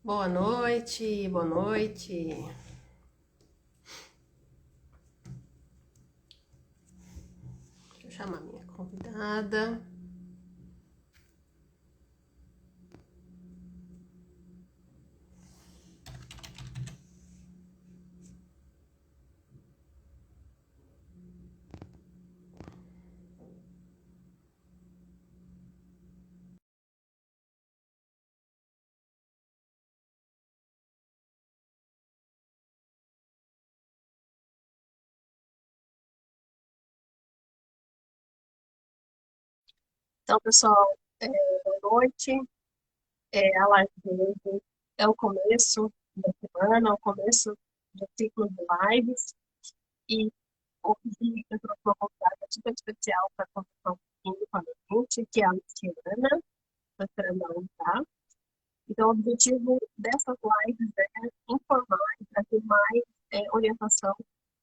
Boa noite, boa noite. Deixa eu chamar minha convidada. Então, pessoal, boa noite. A live de hoje é o começo da semana, é o começo do ciclo de lives. E hoje eu trouxe uma convidada super especial para conversar um pouquinho com a gente, que é a Luciana. Estou esperando ela entrar. Então, o objetivo dessas lives é informar e trazer mais orientação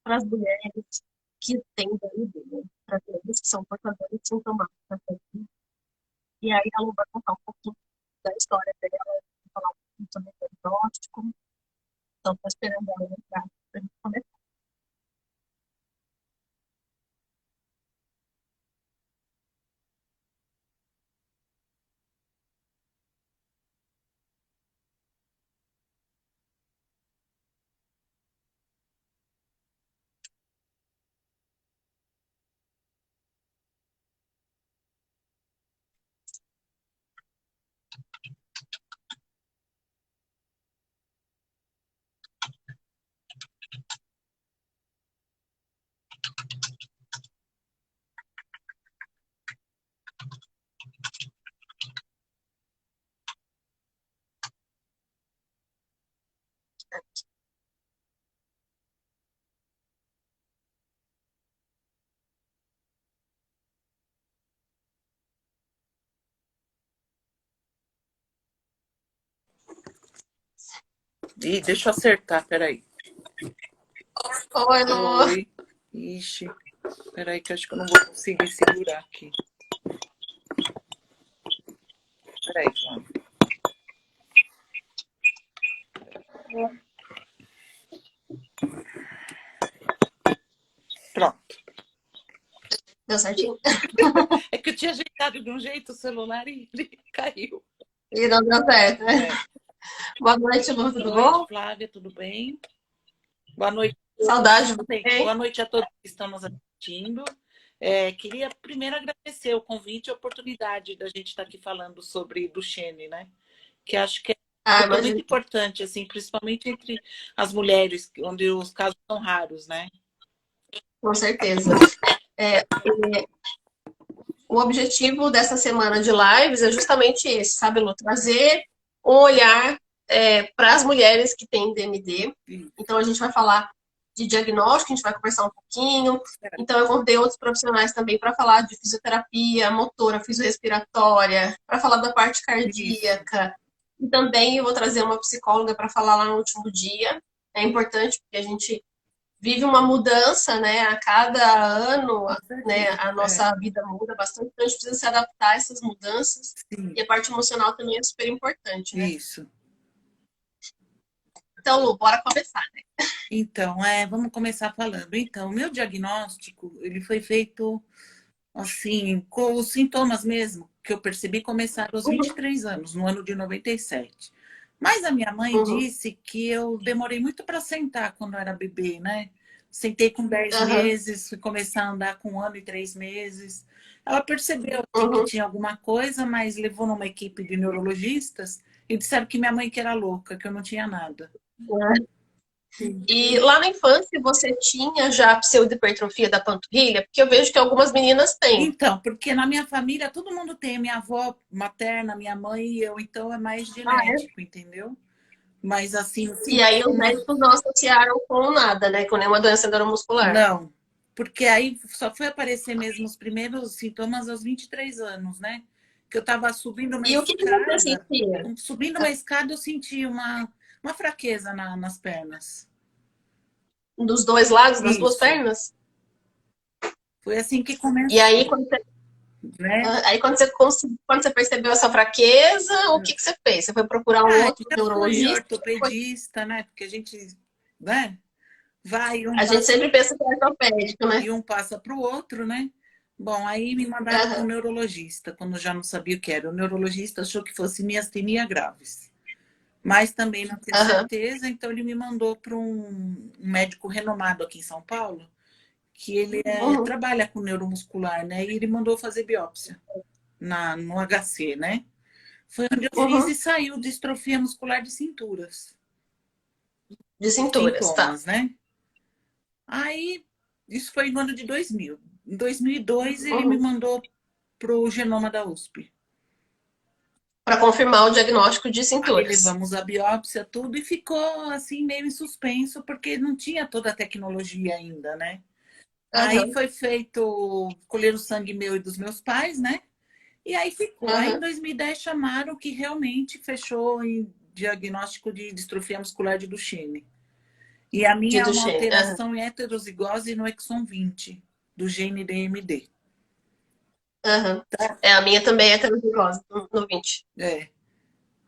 para as mulheres que têm DMD, né? Para as mulheres que são portadoras sintomáticas. E aí ela vai contar um pouquinho da história dela, vai falar um pouquinho sobre o diagnóstico. Então, estou esperando ela entrar para a gente começar. Ih, deixa eu acertar, peraí. Oi, Lu. Oi. Ixi, peraí que eu acho que eu não vou conseguir segurar aqui. Peraí, Flávia. Pronto. Deu certinho? É que eu tinha ajeitado de um jeito o celular e ele caiu. E não deu certo, né? É. Boa noite, Lu, Boa tudo noite, bom? Flávia, tudo bem? Boa noite a Saudade todos. de Boa você. noite a todos que estão nos assistindo. Queria primeiro agradecer o convite e a oportunidade da gente estar aqui falando sobre Duchenne, né? Que acho que é Ah, um assunto muito imagina, importante, assim, principalmente entre as mulheres, onde os casos são raros, né? com certeza. É, o objetivo dessa semana de lives é justamente esse, sabe, Lu? Trazer um olhar para as mulheres que têm DMD. Então, a gente vai falar de diagnóstico, a gente vai conversar um pouquinho. Então, eu convidei outros profissionais também para falar de fisioterapia, motora, fisiorespiratória, para falar da parte Isso, cardíaca. E também eu vou trazer uma psicóloga para falar lá no último dia. É importante porque a gente vive uma mudança, né? A cada ano, com né, certeza. a nossa vida muda bastante, então a gente precisa se adaptar a essas mudanças. Sim, E a parte emocional também é super importante, né? isso. Então, Lu, bora começar, né? Então, vamos começar falando. Então, o meu diagnóstico, ele foi feito, assim, com os sintomas mesmo, que eu percebi começar aos Uhum, 23 anos, no ano de 97. Mas a minha mãe uhum, disse que eu demorei muito para sentar quando eu era bebê, né? Sentei com 10 uhum, meses, fui começar a andar com 1 ano e 3 meses. Ela percebeu assim, que uhum. tinha alguma coisa, mas levou numa equipe de neurologistas e disseram que minha mãe que era louca, que eu não tinha nada. Sim. E lá na infância você tinha já a pseudohipertrofia da panturrilha? Porque eu vejo que algumas meninas têm. Então, porque na minha família todo mundo tem, minha avó materna, minha mãe e eu, então é mais Ah, é? genético, entendeu? Mas assim, os E aí os sintomas, médicos não associaram com nada, né? Com nenhuma doença neuromuscular. não. Porque aí só foi aparecer mesmo os primeiros sintomas aos 23 anos, né? Que eu estava subindo uma E o que você escada, sentia? subindo uma escada eu senti uma fraqueza nas pernas. Dos dois lados, das duas Isso. pernas? Foi assim que E aí, começou. né? Aí quando você percebeu essa fraqueza, o que você fez? Você foi procurar um Ah, outro já fui neurologista? ortopedista, né? Porque a gente, né? Vai, um A gente passa sempre pensa que é ortopédico, né? e um passa para o outro, né? Bom, aí me mandaram para o Aham, neurologista, quando já não sabia o que era. O neurologista achou que fosse miastenia graves, mas também não tinha aham, certeza, então ele me mandou para um médico renomado aqui em São Paulo, que ele uhum, trabalha com neuromuscular, né? E ele mandou fazer biópsia no HC, né? Foi onde eu fiz uhum. e saiu distrofia muscular de cinturas, De os cinturas, tá. sintomas, né? Aí, isso foi no ano de 2000. Em 2002, ele me Uhum. mandou pro genoma da USP. Para confirmar o diagnóstico de Aí cinturas. levamos a biópsia, tudo, e ficou assim meio em suspenso, porque não tinha toda a tecnologia ainda, né? Aí Aham, foi feito, colher o sangue meu e dos meus pais, né? E aí ficou. Aí em aham. 2010 chamaram que realmente fechou em diagnóstico de distrofia muscular de Duchenne. E a De minha é uma Duchenne. Aham, alteração em heterozigose no exon 20 do gene DMD. aham. É, a minha também é heterozigose no 20. É.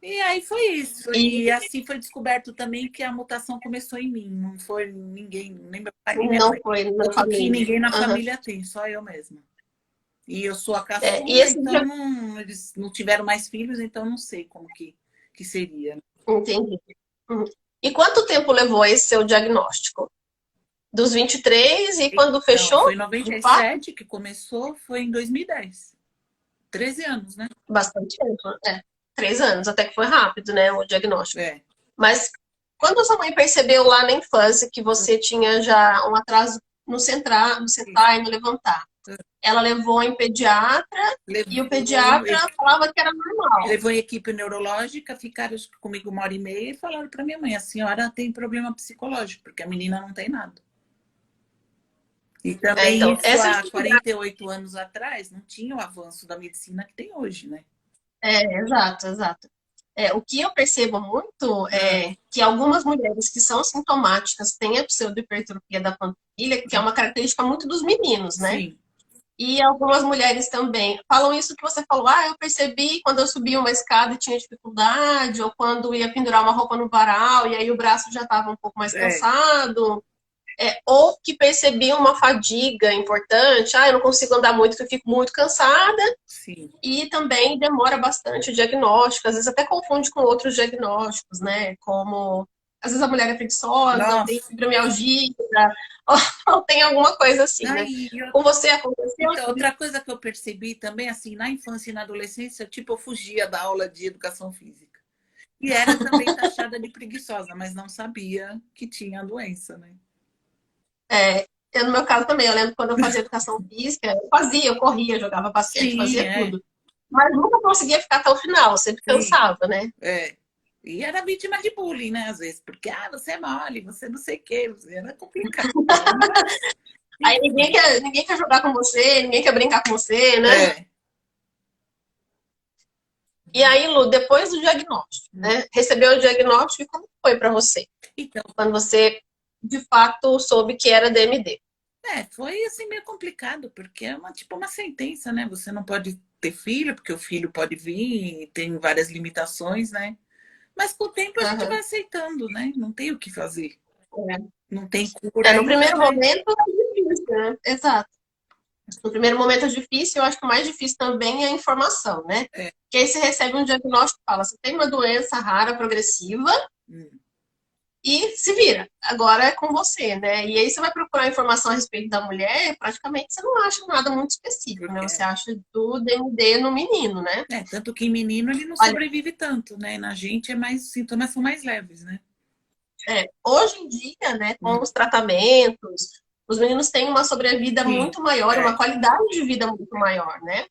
E aí foi isso. E E assim foi descoberto também que a mutação começou em mim. Não foi ninguém, nem meu pai, nem minha não mãe. foi na Tanto que família. ninguém na Aham. família tem, só eu mesma. E eu sou a E caçula, esse então não, eles não tiveram mais filhos, então não sei como que seria. entendi. Uhum. E quanto tempo levou esse seu diagnóstico? Dos 23 e quando Então, fechou, foi em de fato? 97 que começou, foi em 2010. 13 anos, né? Bastante tempo, né? 3 anos, até que foi rápido, né, o diagnóstico. É. Mas quando a sua mãe percebeu lá na infância que você tinha já um atraso no sentar e no levantar, ela levou em pediatra e o Levou, pediatra falava que era normal. levou em equipe neurológica, ficaram comigo 1 hora e meia e falaram para minha mãe: a senhora tem problema psicológico, porque a menina não tem nada. E também Então, isso essa há dificuldade, 48 anos atrás não tinha o avanço da medicina que tem hoje, né? exato, exato. O que eu percebo muito Ah, é que algumas mulheres que são sintomáticas têm a pseudohipertrofia da panturrilha, que é uma característica muito dos meninos, né? sim, E algumas mulheres também falam isso que você falou, eu percebi quando eu subi uma escada e tinha dificuldade, ou quando ia pendurar uma roupa no varal e aí o braço já estava um pouco mais é, cansado, ou que percebi uma fadiga importante, eu não consigo andar muito, porque eu fico muito cansada, sim. e também demora bastante o diagnóstico, às vezes até confunde com outros diagnósticos, né? Como às vezes a mulher é preguiçosa, ou tem Nossa. fibromialgia, ou tem alguma coisa assim, né? Aí, Com você aconteceu? então, outra coisa que eu percebi também, assim, na infância e na adolescência, tipo, eu fugia da aula de educação física. E era também taxada de preguiçosa, mas não sabia que tinha a doença, né? No meu caso também, eu lembro quando eu fazia educação física, eu corria, jogava basquete, Sim, fazia é. tudo. Mas nunca conseguia ficar até o final, sempre Sim, cansava, né? é. E era vítima de bullying, né? Às vezes, porque você é mole, você não sei o quê, era complicado. Mas, Aí enfim, ninguém quer jogar com você, ninguém quer brincar com você, né? é. E aí, Lu, depois do diagnóstico, né? Recebeu o diagnóstico e como foi para você? Então, Quando você, de fato, soube que era DMD. foi assim meio complicado, porque é tipo uma sentença, né? Você não pode ter filho, porque o filho pode vir e tem várias limitações, né? Mas com o tempo a gente vai Uhum. aceitando, né? Não tem o que fazer. Não tem cura No ainda, primeiro mas momento é difícil, né? Exato. No primeiro momento é difícil, eu acho que o mais difícil também é a informação, né? é. Que aí você recebe um diagnóstico e fala, você tem uma doença rara, progressiva, Hum, e se vira. Agora é com você, né? E aí você vai procurar informação a respeito da mulher, praticamente você não acha nada muito específico, né? Você porque acha do DMD no menino, né? tanto que em menino ele não Olha, sobrevive tanto, né? Na gente é mais, os sintomas são mais leves, né? hoje em dia, né, com Hum, os tratamentos, os meninos têm uma sobrevida sim, muito maior e uma é, qualidade de vida muito maior, né?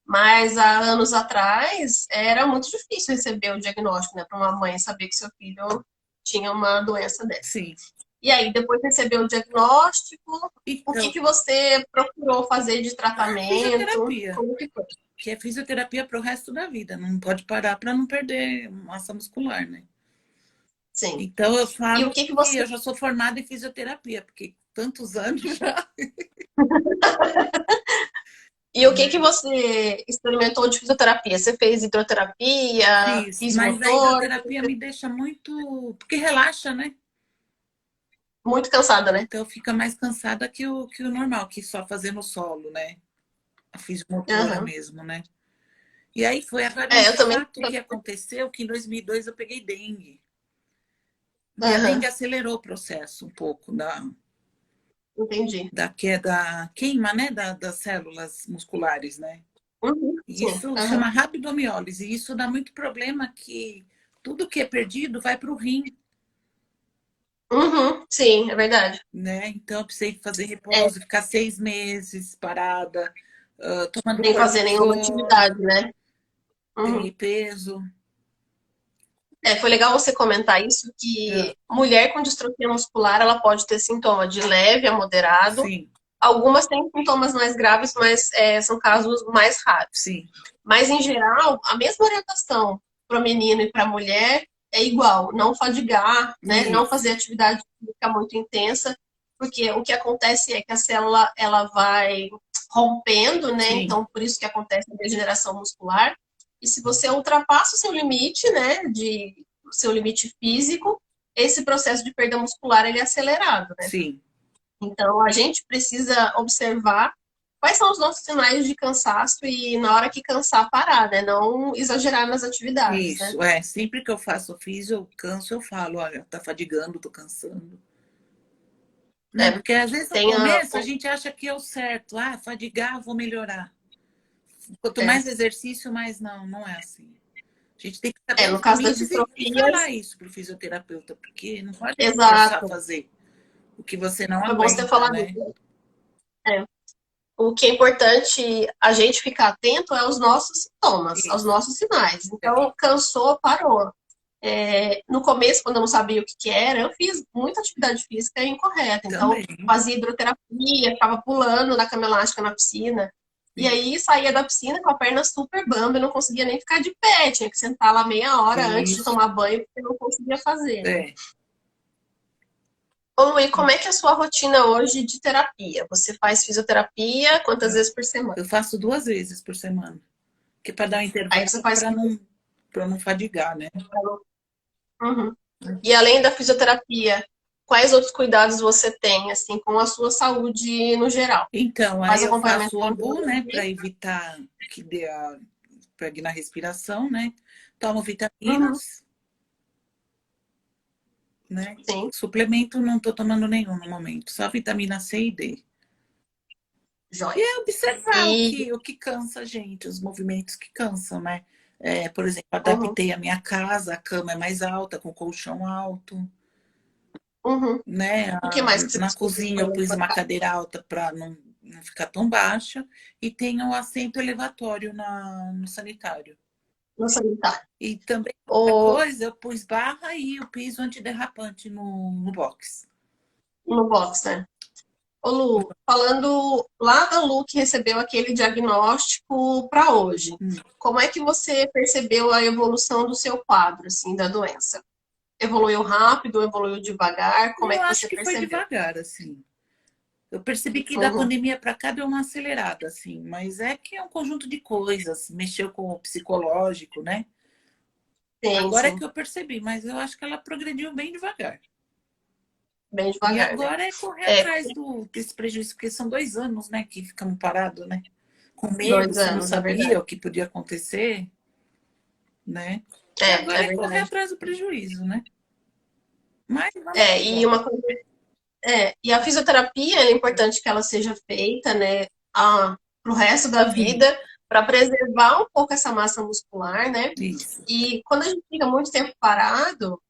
Mas há anos atrás era muito difícil receber o diagnóstico, né, para uma mãe saber que seu filho tinha uma doença dessa. sim. E aí, depois de receber o diagnóstico, o que Então, que você procurou fazer de tratamento? fisioterapia, Como que foi? que é fisioterapia para o resto da vida, não pode parar para não perder massa muscular, né? Sim. Então eu E o falo que que que você eu já sou formada em fisioterapia, porque tantos anos já. E o que que você experimentou de fisioterapia? Você fez hidroterapia, Fiz, mas a motor? hidroterapia me deixa muito. Porque relaxa, né? Muito cansada, né? Então fica mais cansada que o normal, que só fazer no solo, né? A fisicultura Aham. mesmo, né? E aí foi agora um É, eu também. fato que aconteceu que em 2002 eu peguei dengue. E a dengue Aham, acelerou o processo um pouco entendi. da queda, queima, né? Das células musculares, né? Uhum, E sim. isso chama Aham. rabdomiólise. E isso dá muito problema que tudo que é perdido vai para o rim, Uhum, sim, é verdade. né? Então eu precisei fazer É, repouso, ficar 6 meses parada, tomando sem fazer nenhuma atividade, cortisona, né? Uhum. ganhei peso. É, foi legal você comentar isso, Ah, que mulher com distrofia muscular, ela pode ter sintoma de leve a moderado. sim, Algumas têm sintomas mais graves, mas são casos mais raros. sim, Mas, em geral, a mesma orientação para o menino e para a mulher é igual. Não fadigar, né? Não fazer isso, atividade física muito intensa, porque o que acontece é que a célula ela vai rompendo, né? sim, Então, por isso que acontece a degeneração muscular. E se você ultrapassa o seu limite, né? O seu limite físico, esse processo de perda muscular ele é acelerado, né? sim. Então, a gente precisa observar quais são os nossos sinais de cansaço e, na hora que cansar, parar, né? Não exagerar nas atividades, né? Isso, é. Sempre que eu faço físio, eu canso, eu falo, olha, tá fadigando, tô cansando. Né? É, Porque às vezes no tenha. começo a gente acha que é o certo. Ah, fadigar, vou melhorar. Quanto É, mais exercício, mais não, não é assim. A gente tem que saber no os caso das limites e falar distrofias, isso pro fisioterapeuta, porque não pode forçar a exato. fazer o que você não Foi bom você ter aguenta, falado né? isso. É. O que é importante a gente ficar atento é aos nossos sintomas, aos Isso. nossos sinais. É. Então, cansou, parou. No começo, quando eu não sabia o que, que era, eu fiz muita atividade física incorreta. Então, Também. fazia hidroterapia, ficava pulando na cama elástica na piscina. E Isso. aí saía da piscina com a perna super bamba e não conseguia nem ficar de pé. Tinha que sentar lá meia hora antes de Isso. tomar banho, porque não conseguia fazer, né? É. Ô, Lu, e como é que é a sua rotina hoje de terapia? Você faz fisioterapia quantas vezes por semana? Eu faço 2 vezes por semana. Que para dar um Aí você intervalo faz. para não fadigar, né? Uhum. E além da fisioterapia, quais outros cuidados você tem, assim, com a sua saúde no geral? Então, aí Faz eu acompanhamento faço o com ambu, né, para neurologista? evitar que dê pegue na respiração, né? Tomo Uhum, vitaminas, né? sim, Suplemento não estou tomando nenhum no momento, só vitamina C e D. E joia. é observar E, o que cansa a gente, os movimentos que cansam, né? É, por exemplo, uhum, adaptei a minha casa, a cama é mais alta, com colchão alto, uhum. né? O que mais que você Na costuma cozinha fazer eu na pus sua uma casa? cadeira alta para não ficar tão baixa e tenho um assento elevatório no sanitário. No sanitário? E também outra Ou coisa, eu pus barra e o piso antiderrapante no box. no box, né? Ô, Lu, falando lá da Lu que recebeu aquele diagnóstico para hoje, Hum. como é que você percebeu a evolução do seu quadro, assim, da doença? Evoluiu rápido, evoluiu devagar? Como é Eu que acho você que foi percebeu? devagar, assim. Eu percebi que da Uhum. pandemia para cá deu uma acelerada, assim, mas é que é um conjunto de coisas, mexeu com o psicológico, né? Sim, Agora é sim, que eu percebi, mas eu acho que ela progrediu bem devagar. bem E devagar, né? agora é correr É, atrás desse prejuízo, porque são 2 anos, né, que ficamos parados, né? Com medo, dois você não anos, é sabia verdade. o que podia acontecer, né? E É agora é correr verdade. atrás do prejuízo, né? Mas vamos que E vamos. uma coisa, e a fisioterapia é importante que ela seja feita, né, para o resto da Sim, vida, para preservar um pouco essa massa muscular, né? isso. E quando a gente fica muito tempo parado,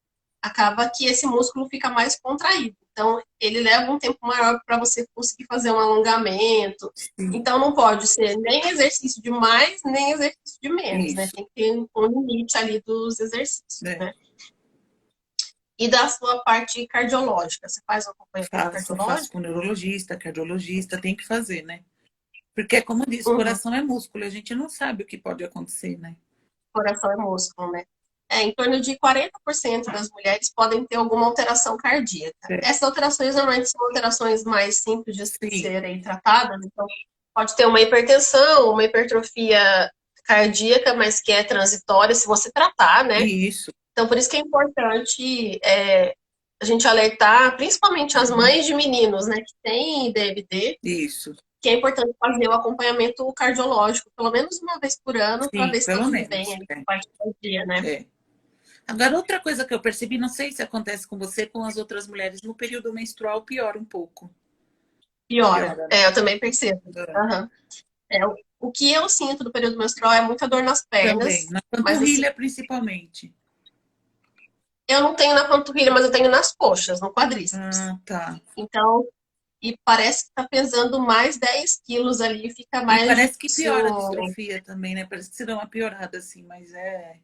acaba que esse músculo fica mais contraído. Então, ele leva um tempo maior para você conseguir fazer um alongamento. Sim, Então, não pode ser nem exercício de mais, nem exercício de menos, né? isso. Tem que ter um limite ali dos exercícios, É. né? E da sua parte cardiológica, você faz um acompanhamento Faço cardiológico? com neurologista, cardiologista, tem que fazer, né? Porque, como diz, Uhum. coração é músculo, a gente não sabe o que pode acontecer, né? Coração é músculo, né? Em torno de 40% das mulheres podem ter alguma alteração cardíaca. É. Essas alterações normalmente são alterações mais simples de Sim, serem tratadas, então pode ter uma hipertensão, uma hipertrofia cardíaca, mas que é transitória se você tratar, né? Isso. Então, por isso que é importante a gente alertar, principalmente as mães de meninos, né, que têm DMD, Isso. que é importante fazer o acompanhamento cardiológico, pelo menos uma vez por ano, para Sim, ver se está pelo tudo menos. bem aí com a parte cardíaca, né? É. Agora, outra coisa que eu percebi, não sei se acontece com você, com as outras mulheres, no período menstrual piora um pouco. Piora. Piora, né? Eu também percebo. Uhum. O que eu sinto do período menstrual é muita dor nas Também, pernas, na mas assim, panturrilha principalmente. eu não tenho na panturrilha, mas eu tenho nas coxas, no quadríceps. Ah, tá. Então, e parece que tá pesando mais 10 quilos ali, fica E mais parece que piora a difícil. distrofia também, né? Parece que você dá uma piorada assim, mas é.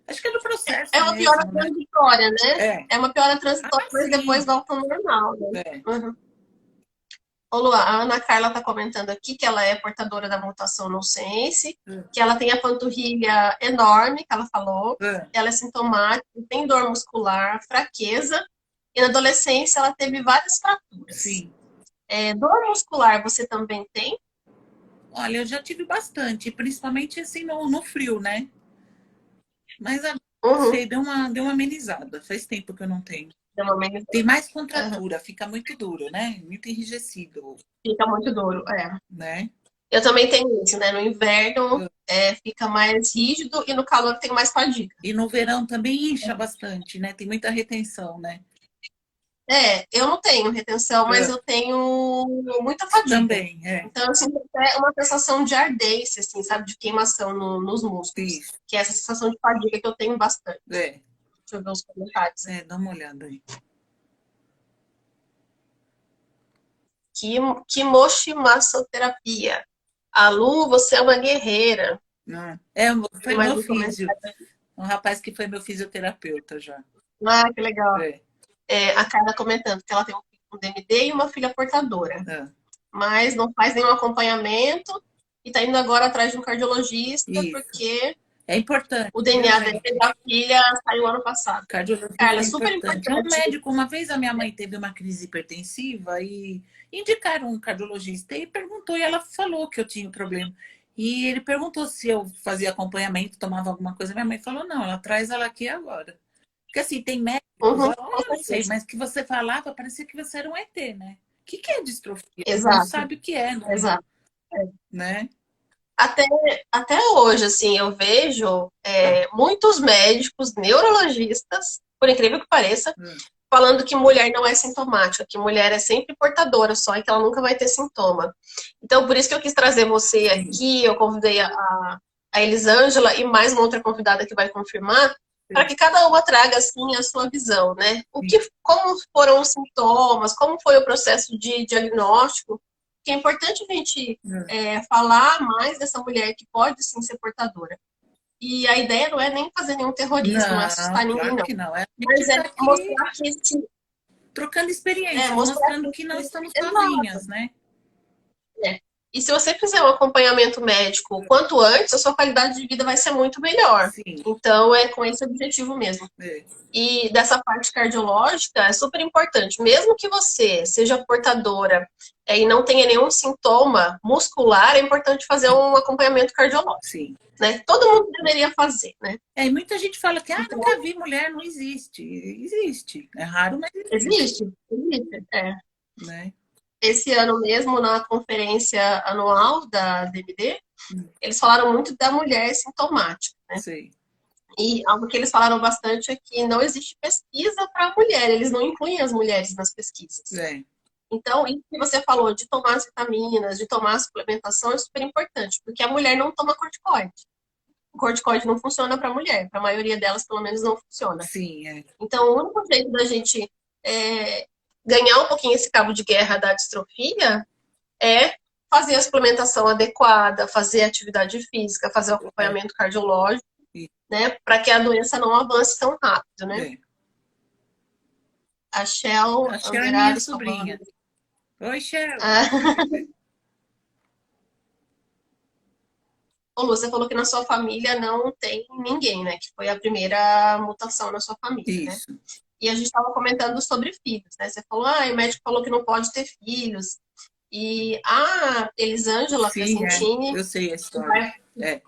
Acho que é do processo É uma piora mesmo, né? transitória, né? É. É uma piora Ah, transitória, mas depois sim. volta ao normal, né? É. Uhum. Ô, Lu, a Ana Carla está comentando aqui que ela é portadora da mutação no Sense, que ela tem a panturrilha enorme, que ela falou, É. ela é sintomática, tem dor muscular, fraqueza, e na adolescência ela teve várias fraturas. Sim. Dor muscular você também tem? Olha, eu já tive bastante, principalmente assim no frio, né? Mas agora, não Uhum. sei, deu uma amenizada. Faz tempo que eu não tenho. Deu uma amenizada. Tem mais Uhum. contratura, fica muito duro, né? Muito enrijecido, Fica muito duro, é. né? Eu também tenho isso, né? No inverno fica mais rígido e no calor tem mais fadiga. E no verão também incha bastante, né? Tem muita retenção, né? Eu não tenho retenção, mas eu tenho muita fadiga. Também, é. Então, eu sinto até uma sensação de ardência, assim, sabe? De queimação nos músculos. Isso. Que é essa sensação de fadiga que eu tenho bastante. É. Deixa eu ver os comentários aqui. Dá uma olhada aí. Kimoshi-massoterapia. A Lu, você é uma guerreira. Foi Mais meu um físio. comentário. Um rapaz que foi meu fisioterapeuta já. Ah, que legal. É. A Carla comentando que ela tem um filho com DMD e uma filha portadora. É. Mas não faz nenhum acompanhamento e tá indo agora atrás de um cardiologista Isso. porque É importante, o viu, DNA gente? da filha saiu ano passado. Cardiologista Carla, é super importante. É um importante. médico. Uma vez a minha mãe teve uma crise hipertensiva e indicaram um cardiologista e perguntou, e ela falou que eu tinha um problema. E ele perguntou se eu fazia acompanhamento, tomava alguma coisa. Minha mãe falou, não, ela traz ela aqui agora. Porque assim, tem médicos, Uhum, com eu não sei, certeza. mas que você falava, parecia que você era um ET, né? O que é distrofia? Não Exato, sabe o que é, não, exato. né? Até, até hoje, assim, eu vejo muitos médicos, neurologistas, por incrível que pareça, falando que mulher não é sintomática, que mulher é sempre portadora só e que ela nunca vai ter sintoma. Então, por isso que eu quis trazer você Sim, aqui, eu convidei a Elisângela e mais uma outra convidada que vai confirmar, para sim, que cada uma traga, assim, a sua visão, né? sim. Como foram os sintomas, como foi o processo de diagnóstico, que é importante a gente falar mais dessa mulher que pode, sim, ser portadora. E a ideia não é nem fazer nenhum terrorismo, não é Não, assustar ninguém, claro não. que não. A gente Mas é está aqui mostrar que esse, trocando experiências, mostrar mostrando que não que estamos exato, sozinhas, né? né? E se você fizer um acompanhamento médico quanto antes, a sua qualidade de vida vai ser muito melhor. Sim, Então, é com esse objetivo mesmo. é. E dessa parte cardiológica é super importante. Mesmo que você seja portadora e não tenha nenhum sintoma muscular, é importante fazer um acompanhamento cardiológico. Sim. Né? Todo mundo deveria fazer, né? E muita gente fala que Então, nunca vi mulher, não existe. Existe. É raro, mas existe. existe. Né? Esse ano mesmo, na conferência anual da DBD, eles falaram muito da mulher sintomática, né? Sei. E algo que eles falaram bastante é que não existe pesquisa para a mulher, eles não incluem as mulheres nas pesquisas. É. Então, isso que você falou de tomar as vitaminas, de tomar a suplementação é super importante, porque a mulher não toma corticoide. O corticoide não funciona para a mulher, para a maioria delas, pelo menos, não funciona. Sim, é. Então, o único jeito da gente ganhar um pouquinho esse cabo de guerra da distrofia é fazer a suplementação adequada, fazer atividade física, fazer o acompanhamento cardiológico, né, para que a doença não avance tão rápido, né? É. A Shell A Cher é minha Anderares falando. sobrinha. Oi, Cher. Ô, Lu, você falou que na sua família não tem ninguém, né? Que foi a primeira mutação na sua família, né? Isso. E a gente estava comentando sobre filhos, né? Você falou, o médico falou que não pode ter filhos. E a Elisângela Sim, é. Piacentini, Eu sei a que história. É.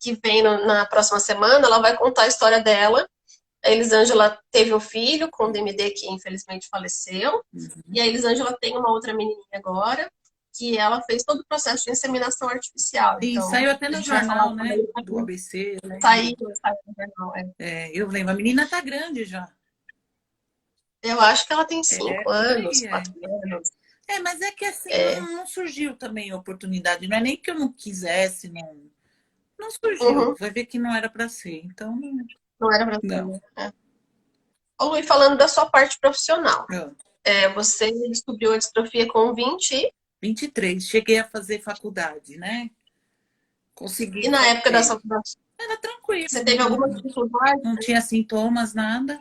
que vem na próxima semana, ela vai contar a história dela. A Elisângela teve um filho com DMD que infelizmente faleceu. E Uhum. a Elisângela tem uma outra menininha agora, que ela fez todo o processo de inseminação artificial. Sim, Então, saiu até a no gente vai falar jornal, né? também Do ABC, eu lembro. saiu, saiu no jornal. É, eu lembro. A menina tá grande já. Eu acho que ela tem É, cinco por anos, aí, é. 4 anos. É, mas é que assim, É, não surgiu também oportunidade. Não é nem que eu não quisesse, não surgiu. uhum, Vai ver que não era para ser. Então, não era pra ser, não. né? É. Ô, Lu, e falando da sua parte profissional, Não. você descobriu a distrofia com 20 23. Cheguei a fazer faculdade, né? Consegui e na época da fazer. sua, Era tranquilo, você teve alguma dificuldade? não tinha sintomas, nada.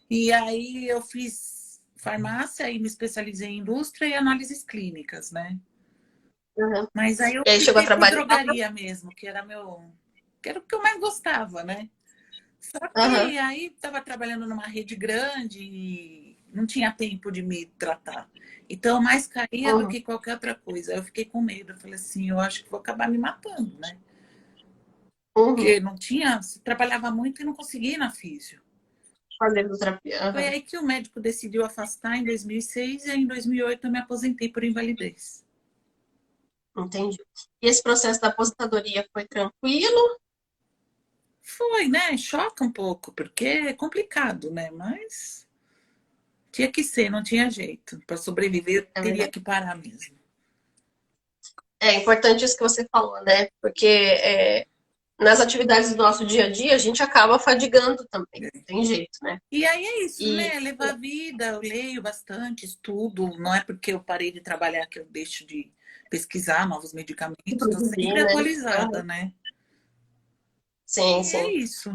E aí eu fiz farmácia e me especializei em indústria e análises clínicas, né? Uhum. Mas aí eu E aí chegou a fiquei por trabalhar? drogaria mesmo, que era o que eu mais gostava, né? Só Aham, que aí estava trabalhando numa rede grande e não tinha tempo de me tratar. Então, eu mais caía do uhum, que qualquer outra coisa. Eu fiquei com medo. Eu falei assim, eu acho que vou acabar me matando, né? uhum. Porque não tinha, trabalhava muito e não conseguia ir na físio. Fazer terapia. Foi Aham. aí que o médico decidiu afastar em 2006 e aí em 2008 eu me aposentei por invalidez. Entendi. E esse processo da aposentadoria foi tranquilo? Foi, né? Choca um pouco, porque é complicado, né? Mas tinha que ser, não tinha jeito. Para sobreviver, eu É teria verdade. que parar mesmo. É importante isso que você falou, né? Porque nas atividades do nosso dia a dia, a gente acaba fadigando também. Não tem jeito, né? E aí é isso, E né? Levar a vida, eu leio bastante, estudo. Não é porque eu parei de trabalhar que eu deixo de pesquisar novos medicamentos. se Estou produzir, sempre né? atualizada, Aham. né? Sim, E é sim. isso.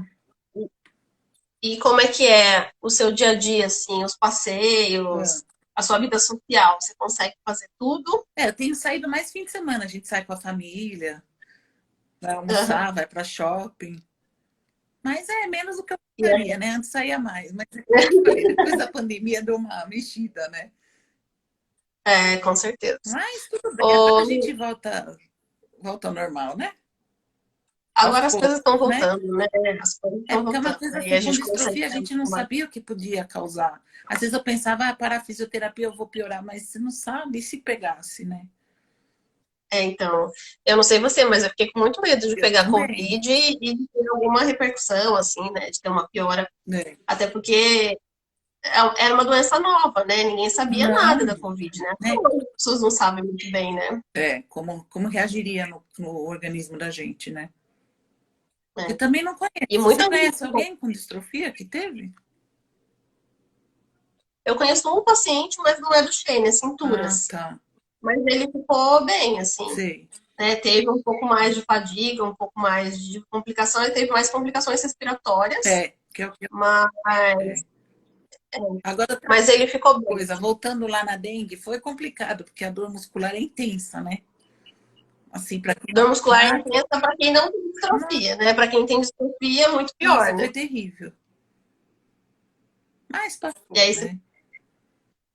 E como é que é o seu dia a dia, assim, os É. passeios, a sua vida social? Você consegue fazer tudo? É, eu tenho saído mais fim de semana. A gente sai com a família, vai Aham. almoçar, vai para shopping. Mas é menos do que eu E gostaria, é- né? Antes saía mais. Mas é como eu te falei, depois da pandemia deu uma mexida, né? com certeza. Mas tudo bem, agora a gente Ô, volta ao normal, né? Aos agora as coisas estão poucos, né? voltando, né? As coisas É estão porque é uma voltando, coisa né? E assim, a com gente consegue distrofia a sair gente não mais. sabia o que podia causar. Às vezes eu pensava, parar a fisioterapia eu vou piorar, mas você não sabe e se pegasse, né? Então, eu não sei você, mas eu fiquei com muito medo de Eu pegar também. Covid e de ter alguma repercussão, assim, né? De ter uma piora. Né? Até porque era uma doença nova, né? Ninguém sabia nada Não, da Covid, né? Até né? hoje as pessoas não sabem muito bem, né? É, como reagiria no organismo da gente, né? Eu É. também não E conheço. Você muita conhece gente. alguém com distrofia que teve? Eu conheço um paciente, mas não é do Duchenne, é Ah, cinturas. tá. Mas ele ficou bem, assim. Sei. Né? Teve um pouco mais de fadiga, um pouco mais de complicação, ele teve mais complicações respiratórias, É, que é o que mas, é. Agora, outra mas ele ficou bem. coisa, voltando lá na dengue, foi complicado, porque a dor muscular é intensa, né? Assim, para quem Dor não muscular é sabe, intensa para quem não tem distrofia, né? Para quem tem distrofia é muito pior, nossa, foi né? terrível. Mas E passou, aí você né?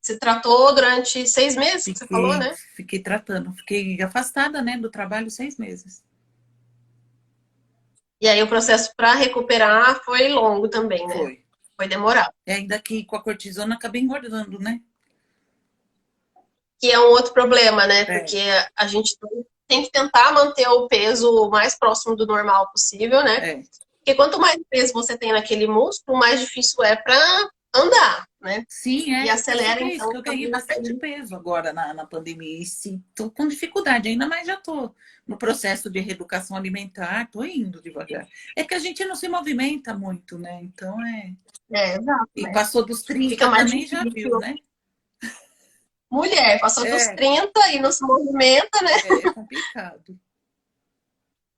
se tratou durante 6 meses, que você falou, Fiquei, né? fiquei tratando, fiquei afastada, né, do trabalho 6 meses. E aí o processo para recuperar foi longo também, né? Foi. Foi demorado. E ainda que com a cortisona acabei engordando, né? Que é um outro problema, né? É, Porque a gente tem que tentar manter o peso o mais próximo do normal possível, né? é. Porque quanto mais peso você tem naquele músculo, mais difícil é para andar, né? Sim, E eu acelera, percebi isso, então, que eu ganhei também bastante peso agora na pandemia. E sim, tô com dificuldade, ainda mais já tô no processo de reeducação alimentar, tô indo devagar. É que a gente não se movimenta muito, né? Então é. exato, E né? passou dos Fica 30 mais também já viu, difícil. né? Mulher, passou dos É, 30 e não se movimenta, né? é complicado.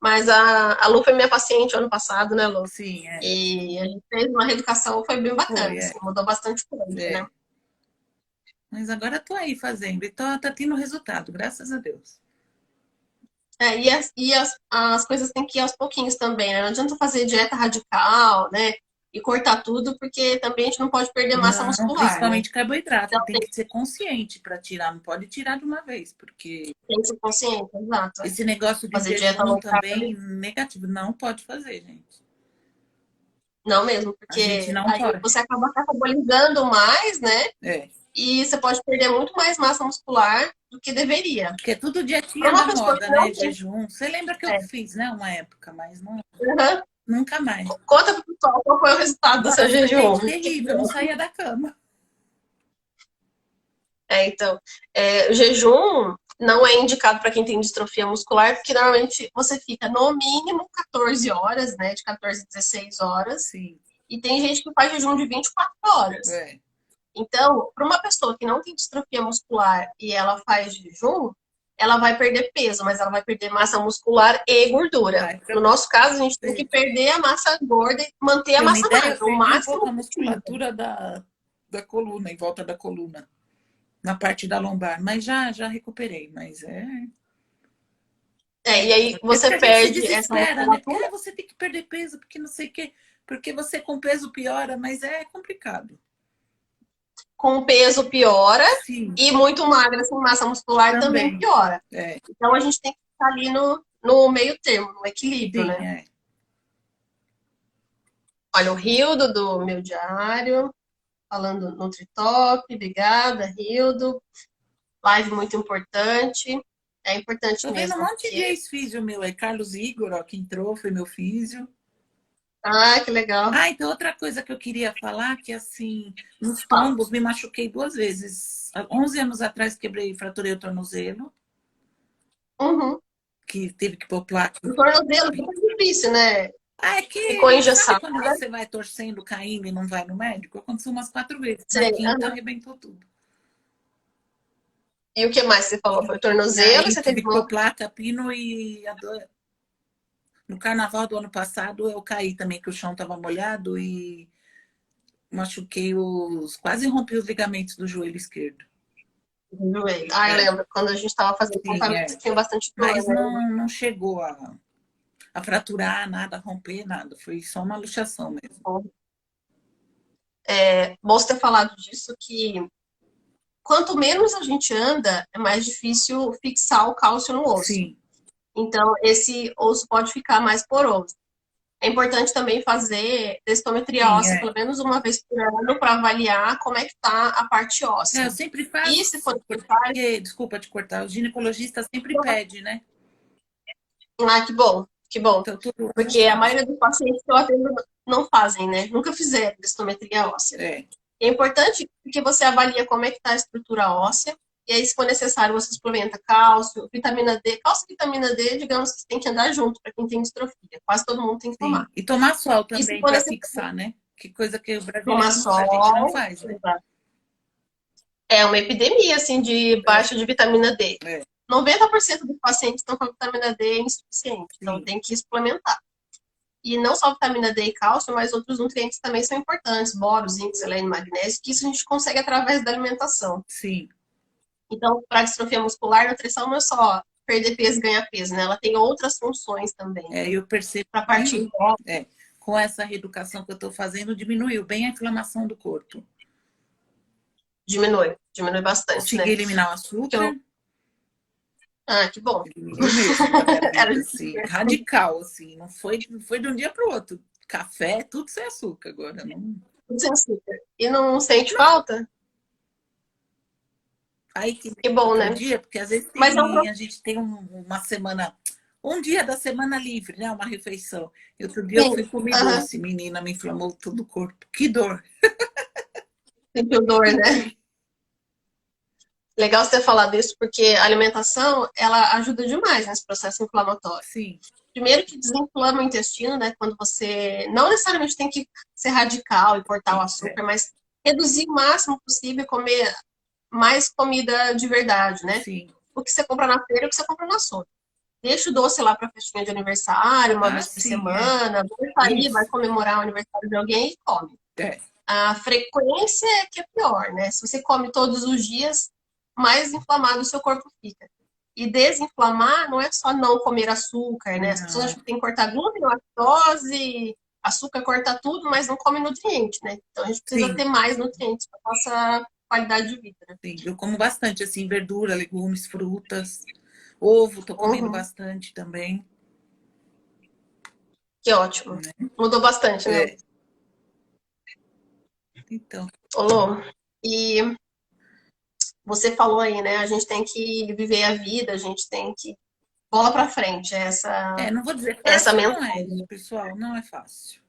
Mas a Lu foi minha paciente ano passado, né, Lu? Sim, E a gente fez uma reeducação, foi bem bacana, foi, assim, mudou bastante coisa, né? é. Mas agora tô aí fazendo e tá tendo resultado, graças a Deus. E as coisas têm que ir aos pouquinhos também, né? Não adianta fazer dieta radical, né? e cortar tudo, porque também a gente não pode perder massa Não, muscular, né? principalmente carboidrato, Então tem que ser consciente para tirar, não pode tirar de uma vez, porque tem que ser consciente, exato. esse negócio de Fazer dieta jejum low também carb, negativo, não pode fazer, gente. não mesmo, A gente porque não aí pode. você acaba catabolizando mais, né? É. E você pode perder muito mais massa muscular do que deveria. Porque é tudo Para dietinha uma da pessoa moda, que né? não tem. Jejum. Você lembra que eu É, fiz, né? Uma época, mas não, uhum. nunca mais. Conta pro pessoal qual foi o resultado do seu Nossa, jejum. gente, terrível. Eu não saía da cama. Então, o jejum não é indicado para quem tem distrofia muscular, porque normalmente você fica no mínimo 14 horas, né? De 14 a 16 horas. Sim. E tem gente que faz jejum de 24 horas. É. Então, para uma pessoa que não tem distrofia muscular e ela faz jejum, ela vai perder peso, mas ela vai perder massa muscular e gordura. Vai. Pra No nosso caso, a gente tem que perder a massa gorda e manter a ter uma massa ideia, eu magra, o perdi um pouco máximo a possível. musculatura da coluna, em volta da coluna, na parte da lombar. Mas já recuperei. Mas é. E aí É porque você a gente se perde essa desespera, né? Porque musculatura você tem que perder peso, porque não sei o quê. Porque você com peso piora, mas é complicado. com o peso piora Sim, e muito magra sem massa muscular também também. piora. É. Então a gente tem que ficar ali no meio termo, no equilíbrio, Sim, né? é. Olha, o Rildo do meu diário, falando NutriTop, obrigada, Rildo. Live muito importante. É importante Tô vendo um mesmo, monte de porque. ex-físio meu aí. Carlos Igor, ó, que entrou, foi meu físio. Ah, que legal. Ah, então outra coisa que eu queria falar, que assim, nos tombos me machuquei 2 vezes. Há 11 anos atrás quebrei, fraturei o tornozelo, Uhum. que teve que pôr placa. O tornozelo fica difícil, né? Ah, é Ficou que, sabe engessado. quando você vai torcendo, caindo e não vai no médico? Aconteceu umas 4 vezes. Na Sei. quinta Uhum. arrebentou tudo. E o que mais você falou? Foi o E tornozelo, aí você teve tive que pôr uma. placa, pino e no carnaval do ano passado eu caí também, que o chão estava molhado e machuquei quase rompi os ligamentos do joelho esquerdo. Joelho. Ah, eu É, lembro. Quando a gente estava fazendo sim, tratamento, é. você tinha bastante dor, Mas né? não chegou a fraturar nada, a romper nada. Foi só uma luxação mesmo. Bom você ter falado disso, que quanto menos a gente anda, é mais difícil fixar o cálcio no osso. Sim, Então, esse osso pode ficar mais poroso. É importante também fazer densitometria sim, óssea é. pelo menos uma vez por ano para avaliar como é que está a parte Eu óssea. sempre E se for faço, necessário, porque, desculpa te cortar, o ginecologista sempre pede, né? que bom, que bom. Então, todo ano eu Porque a faço. maioria dos pacientes que eu atendo não fazem, né? Nunca fizeram densitometria óssea. É, É importante porque você avalia como é que está a estrutura óssea, e aí, se for necessário, você suplementa cálcio, vitamina D. Cálcio e vitamina D, digamos que tem que andar junto para quem tem distrofia. Quase todo mundo tem que tomar. sim. E tomar sol E se também for para necessário, fixar, né? Que coisa que o tomar brasileiro, a gente não sol. faz, né? É uma epidemia, assim, de É, baixa de vitamina D. é, 90% dos pacientes estão com a vitamina D insuficiente, então sim, tem que suplementar. E não só vitamina D e cálcio, mas outros nutrientes também são importantes, boro, zinco, selênio, magnésio, que isso a gente consegue através da alimentação. sim. Então, para distrofia muscular, a nutrição não é só perder peso e ganhar peso, né? Ela tem outras funções também, É, eu percebo para a parte que endócrina, com essa reeducação que eu estou fazendo, diminuiu bem a inflamação do corpo. diminui bastante, Consegui né? eliminar o Porque açúcar, que bom. eliminou mesmo da minha Era vida, assim, radical, assim, não foi de um dia para o outro. Café, tudo sem açúcar agora, não. tudo sem açúcar. E não sente falta? Aí que Que bom, outro né? dia, porque às vezes Mas é um a gente tem uma semana, um dia da semana livre, né? Uma refeição. E outro dia eu fui sim, comer doce, menina, me inflamou todo o corpo. Que dor! sentiu dor, né? Legal você ter falado isso, porque a alimentação, ela ajuda demais nesse processo inflamatório. Sim, Primeiro que desinflama o intestino, né? Quando você não necessariamente tem que ser radical e cortar o sim, açúcar, mas reduzir o máximo possível e comer mais comida de verdade, né? sim. O que você compra na feira e o que você compra no açougue. Deixa o doce lá para festinha de aniversário, uma Ah, vez por sim, é. semana. Vai sair, vai Isso. comemorar o aniversário de alguém e come. É, A frequência é que é pior, né? Se você come todos os dias, mais inflamado o seu corpo fica. E desinflamar não é só não comer açúcar, né? As pessoas acham não. que tem que cortar glúten, lactose, açúcar corta tudo, mas não come nutriente, né? Então a gente precisa Sim, ter mais nutrientes para nossa qualidade de vida, né? sim. Eu como bastante, assim, verdura, legumes, frutas. Ovo, tô comendo Uhum, bastante também. que ótimo. Né? Mudou bastante, né? É, então. Olô, e você falou aí, né? A gente tem que viver a vida, a gente tem que bola para frente, É, não vou dizer essa fácil, não é, mensagem pessoal, não é fácil.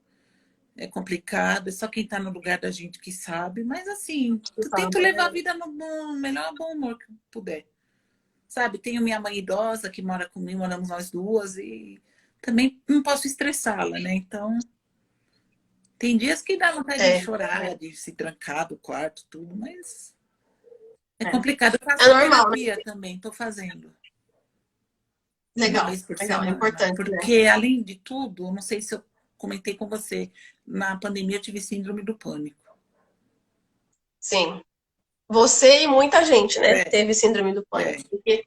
É complicado, é só quem tá no lugar da gente que sabe, mas assim, que eu fala, tento levar a vida no melhor bom humor que eu puder. Sabe, tenho minha mãe idosa que mora comigo, moramos nós duas, e também não posso estressá-la, né? Então, tem dias que dá vontade de é, chorar, de se trancar do quarto, tudo, mas é é, complicado. Eu é faço normal, né? terapia também, estou fazendo uma Legal, vez por legal, é semana, importante, né? porque além de tudo, eu não sei se eu comentei com você, na pandemia eu tive síndrome do pânico. Sim. Você e muita gente, né, É, teve síndrome do é, pânico, porque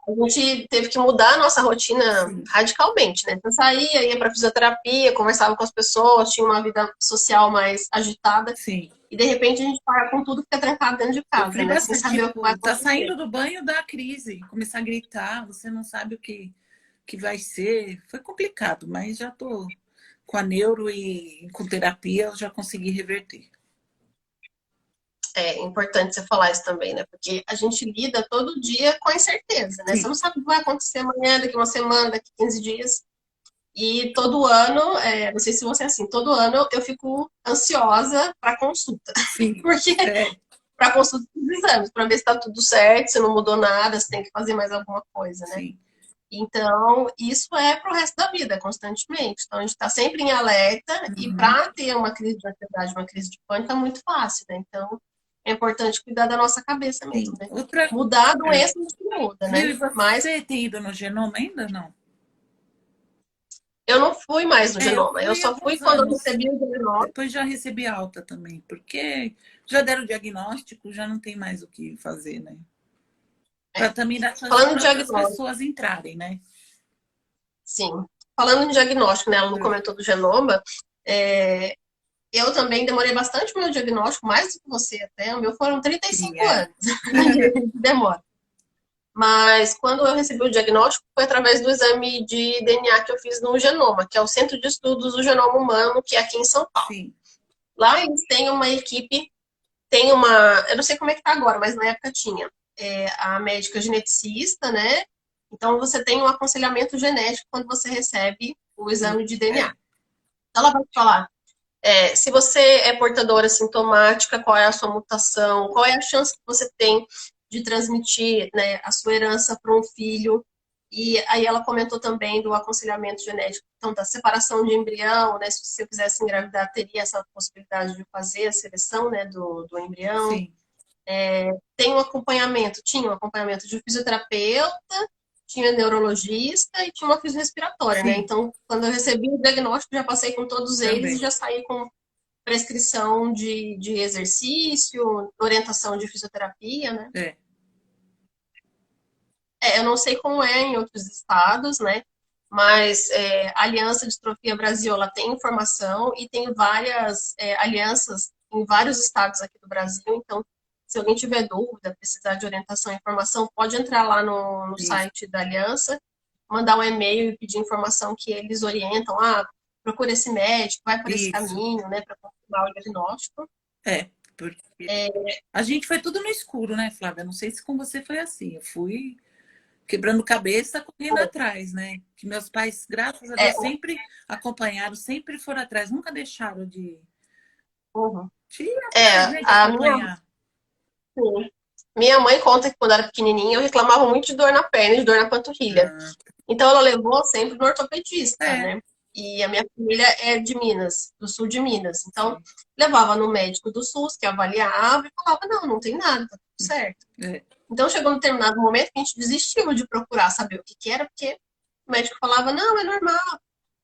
a gente teve que mudar a nossa rotina sim, radicalmente, né? Então saía, ia para fisioterapia, conversava com as pessoas, tinha uma vida social mais agitada, sim. e de repente a gente para com tudo, fica trancado dentro de casa, Sofri né? Sem bastante, saber o que vai tipo, tá acontecer. saindo do banho da crise, começar a gritar, você não sabe que vai ser. Foi complicado, mas já tô com a neuro e com terapia, eu já consegui reverter. É importante você falar isso também, né? Porque a gente lida todo dia com a incerteza, né? Você Sim, não sabe o que vai acontecer amanhã, daqui uma semana, daqui 15 dias. E todo ano, não sei se você é assim, todo ano eu fico ansiosa para consulta. sim, Porque é, para consulta dos exames, para ver se está tudo certo, se não mudou nada, se tem que fazer mais alguma coisa, né? sim, Então, isso é para o resto da vida, constantemente. Então, a gente está sempre em alerta e uhum, para ter uma crise de ansiedade, uma crise de pânico, é muito fácil, né? Então, é importante cuidar da nossa cabeça mesmo, sim. né? Outra, Mudar a é, doença a gente não muda, viu? né? E Mas você tem ido no genoma ainda? Não. eu não fui mais no É, eu genoma. Eu fui há só fui alguns quando eu anos. recebi o diagnóstico. Depois já recebi alta também, porque já deram o diagnóstico, já não tem mais o que fazer, né? Para também dar chance Falando em para outras diagnóstico, pessoas entrarem, né? sim. Falando em diagnóstico, né? Ela não É. comentou do genoma. É, eu também demorei bastante o meu diagnóstico, mais do que você até. O meu foram trinta e Sim, cinco é. anos. Demora. Mas quando eu recebi o diagnóstico, foi através do exame de DNA que eu fiz no Genoma, que é o Centro de Estudos do Genoma Humano, que é aqui em São Paulo. Sim, Lá eles têm uma equipe, tem uma. Eu não sei como é que tá agora, mas na época tinha. A médica geneticista, né? Então você tem um aconselhamento genético quando você recebe o sim, exame de DNA. é. Então ela vai te falar se você é portadora sintomática, qual é a sua mutação, qual é a chance que você tem de transmitir, né, a sua herança para um filho. E aí ela comentou também do aconselhamento genético, então da separação de embrião, né, se você quisesse engravidar, teria essa possibilidade de fazer a seleção, né, do embrião. Sim, Tem um acompanhamento, tinha um acompanhamento de fisioterapeuta, tinha neurologista e tinha uma fisioaspiratória, né? sim, Então, quando eu recebi o diagnóstico, já passei com todos eles e também. já saí com prescrição de exercício, orientação de fisioterapia, né? É. Eu não sei como é em outros estados, né? Mas a Aliança de Distrofia Brasil, ela tem informação e tem várias alianças em vários estados aqui do Brasil. Então, se alguém tiver dúvida, precisar de orientação e informação, pode entrar lá no Isso, site da Aliança, mandar um e-mail e pedir informação que eles orientam. Ah, procura esse médico, vai por esse isso. caminho, né, para confirmar o diagnóstico. É, porque a gente foi tudo no escuro, né, Flávia? Não sei se com você foi assim. Eu fui quebrando cabeça, correndo atrás, né? Que meus pais, graças a É, Deus, sempre acompanharam, sempre foram atrás, nunca deixaram uhum. de ir atrás, né? De A minha, acompanhar. sim. Minha mãe conta que quando era pequenininha eu reclamava muito de dor na perna, de dor na panturrilha. Ah, Então ela levou sempre no ortopedista, é, né? E a minha família é de Minas, do sul de Minas. Então sim, levava no médico do SUS que avaliava e falava: não, não tem nada, tá tudo certo. é, Então chegou um determinado momento que a gente desistiu de procurar saber o que que era, porque o médico falava: não, é normal,